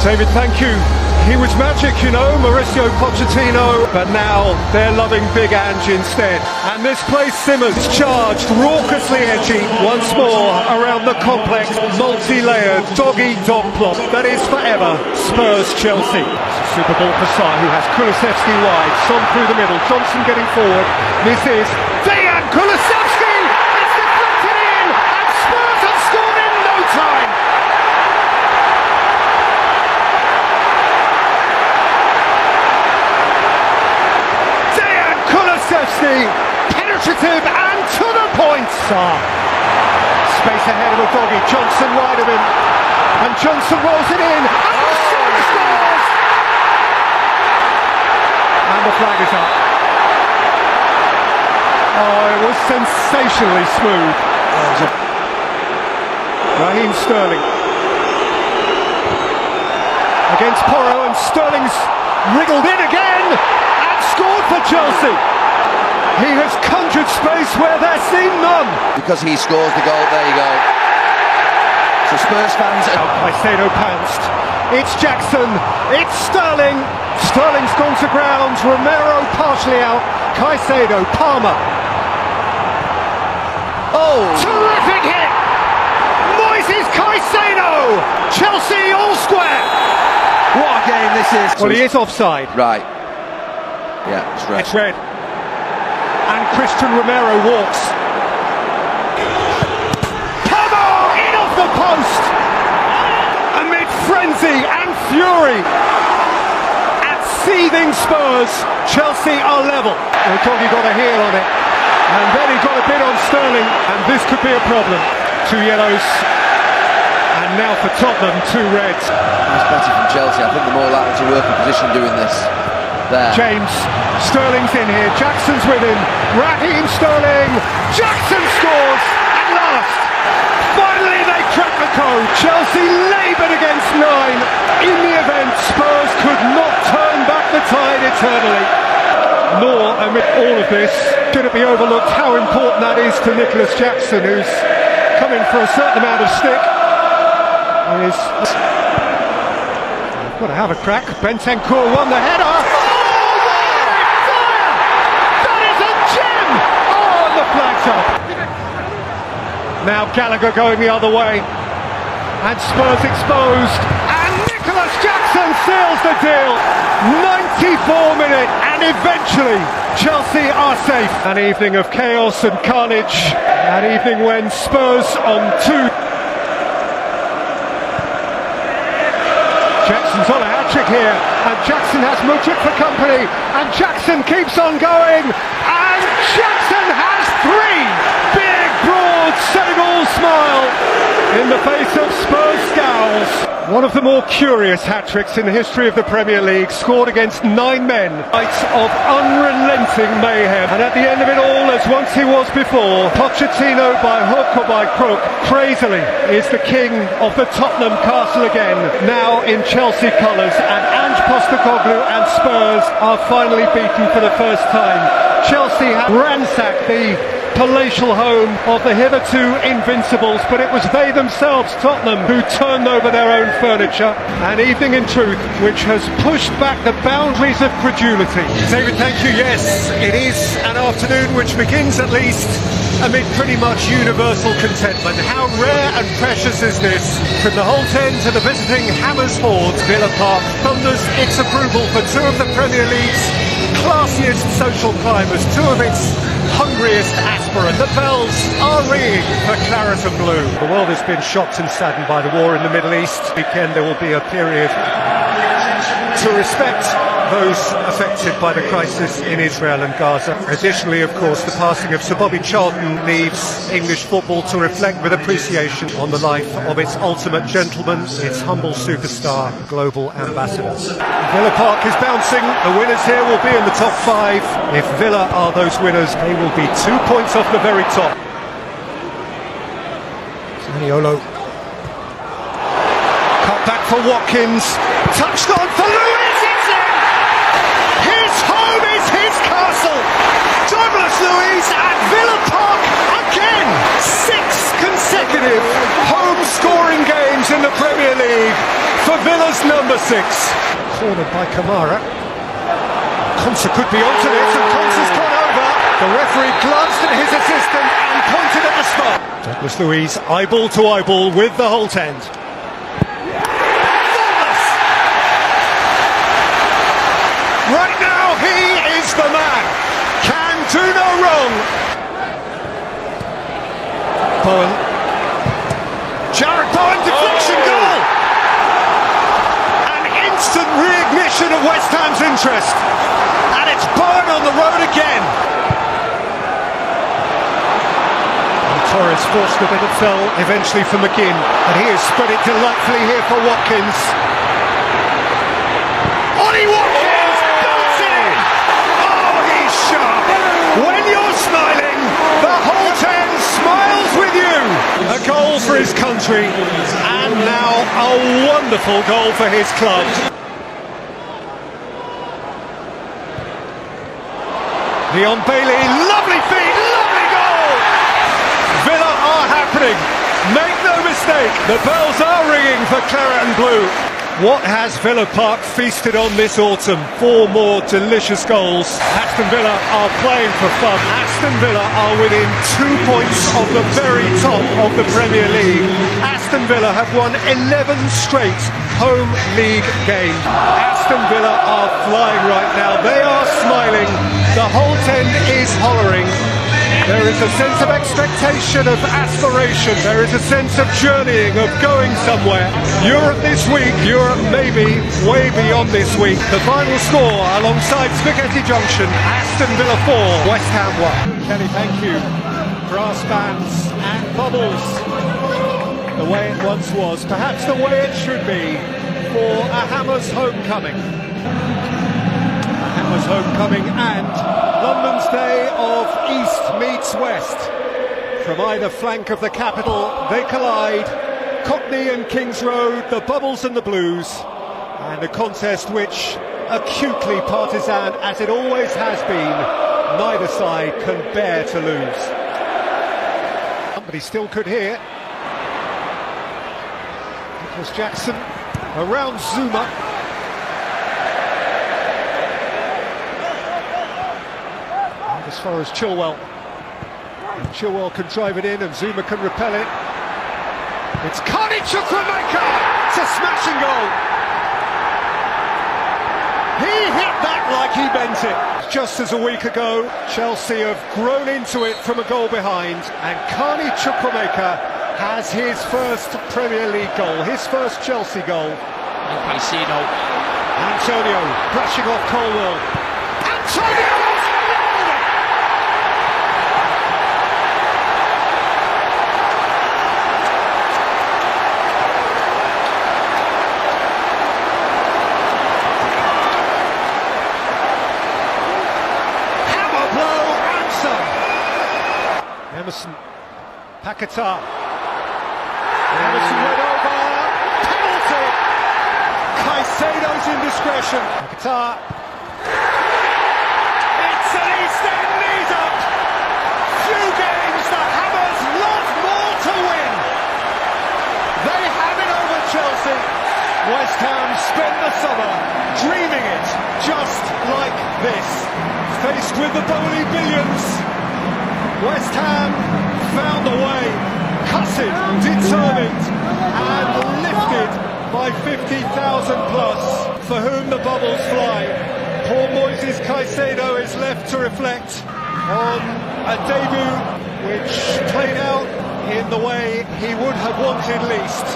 David, thank you. He was magic, you know, Mauricio Pochettino, but now they're loving Big Ange instead. And this place simmers, charged, raucously edgy, once more around the complex, multi-layered, dog-eat-dog plot that is forever Spurs-Chelsea. Super ball for Sarr, who has Kulusevski wide, Son through the middle, Johnson getting forward. This is Dejan Kulusevski! It's deflected in, and Spurs have scored in no time! Penetrative and to the point. Sarr. Space ahead of Udogie. Johnson wide of him. And Johnson rolls it in. And Son scores! And the flag is up. Oh, it was sensationally smooth. Raheem Sterling. Against Porro, and Sterling's wriggled in again and scored for Chelsea. He has conjured space where there seemed none. Because he scores the goal, there you go. So Spurs fans... Caicedo pounced. It's Jackson. It's Sterling. Sterling's gone to ground. Romero partially out. Caicedo, Palmer. Oh! Terrific hit! Moises Caicedo! Chelsea all square! What a game this is. Well, he is offside. Right. Yeah, it's red. It's red. And Christian Romero walks. Palmer in off the post! Amid frenzy and fury. At seething Spurs, Chelsea are level. Udogie got a heel on it. And then he got a bit on Sterling. And this could be a problem. 2 yellows. And now for Tottenham, 2 reds. It's better from Chelsea. I think they're more likely to work in position doing this. There. James, Sterling's in here, Jackson's with him, Raheem Sterling, Jackson scores at last! Finally they crack the code, Chelsea laboured against 9. In the event, Spurs could not turn back the tide eternally. Nor, amid all of this, should it be overlooked how important that is to Nicholas Jackson, who's coming for a certain amount of stick. Got to have a crack. Bentancur won the header. Now Gallagher going the other way, and Spurs exposed, and Nicholas Jackson seals the deal. 94 minutes, and eventually Chelsea are safe. An evening of chaos and carnage, an evening when Spurs on 2. Jackson's on a hat-trick here, and Jackson has Mudryk for company, and Jackson keeps on going, and Jackson has 3! Big, broad, Senegal smile in the face of Spurs scowls. One of the more curious hat-tricks in the history of the Premier League, scored against 9 men. Nights of unrelenting mayhem, and at the end of it all, as once he was before, Pochettino by hook or by crook, crazily is the king of the Tottenham castle again, now in Chelsea colours, and Ange Postecoglou and Spurs are finally beaten for the first time. Chelsea have ransacked the palatial home of the hitherto invincibles, but it was they themselves, Tottenham, who turned over their own furniture. An evening in truth which has pushed back the boundaries of credulity. David, thank you. Yes, it is an afternoon which begins at least amid pretty much universal contentment. How rare and precious is this? From the Holt End to the visiting Hammers Horde, Villa Park thunders its approval for 2 of the Premier League's classiest social climbers, 2 of its hungriest aspirant. The bells are ringing for claret and blue. The world has been shocked and saddened by the war in the Middle East. Weekend there will be a period to respect those affected by the crisis in Israel and Gaza. Additionally, of course, the passing of Sir Bobby Charlton leaves English football to reflect with appreciation on the life of its ultimate gentleman, its humble superstar, global ambassador. Villa Park is bouncing. The winners here will be in the top 5. If Villa are those winners, they will be 2 points off the very top. Zaniolo. Cut back for Watkins. Touched on for Lewis. It's in! His home is his castle. Douglas Luiz at Villa Park again. 6 consecutive home scoring games in the Premier League for Villa's number 6. Cornered by Kamara. Konsa could be onto this, and Konsa's gone over. The referee glanced at his assistant and pointed at the spot. Douglas Luiz, eyeball to eyeball with the Holt end. Right now, he is the man. Can do no wrong. Bowen. Jared Bowen, deflection goal. An instant reignition of West Ham's interest. And it's Bowen on the road again. And Torres forced a bit of fell eventually for McGinn. And he has spread it delightfully here for Watkins. Ollie Watkins! When you're smiling, the Holt end smiles with you. A goal for his country, and now a wonderful goal for his club. Leon Bailey, lovely feet, lovely goal. Villa are happening. Make no mistake, the bells are ringing for claret and blue. What has Villa Park feasted on this autumn? 4 more delicious goals. Aston Villa are playing for fun. Aston Villa are within 2 points of the very top of the Premier League. Aston Villa have won 11 straight home league games. Aston Villa are flying right now. They are smiling. The Holt end is hollering. There is a sense of expectation, of aspiration. There is a sense of journeying, of going somewhere. Europe this week, Europe maybe way beyond this week. The final score alongside Spaghetti Junction, Aston Villa 4, West Ham 1. Kelly, thank you. Brass bands and bubbles. The way it once was, perhaps the way it should be for a Hammers homecoming. Hammers homecoming and London's day of East meets West. From either flank of the capital, they collide. Cockney and Kings Road, the Bubbles and the Blues. And a contest which, acutely partisan as it always has been, neither side can bear to lose. But he still could hear. Nicholas Jackson around Zuma. As far as Chilwell. Chilwell can drive it in and Zuma can repel it. It's Carney Chukwuemeka! It's a smashing goal! He hit that like he meant it. Just as a week ago, Chelsea have grown into it from a goal behind, and Carney Chukwuemeka has his first Premier League goal, his first Chelsea goal. Antonio brushing off Colwell. Antonio! Emerson, Paquetá, Emerson went over, penalty, Caicedo's indiscretion, Paquetá, it's an East End knees up, few games the Hammers love more to win, they have it over Chelsea, West Ham spent the summer dreaming it just like this, faced with the Bowley billions. West Ham found a way, cussing, determined, and lifted by 50,000 plus, for whom the bubbles fly. Paul Moises Caicedo is left to reflect on a debut which played out in the way he would have wanted least.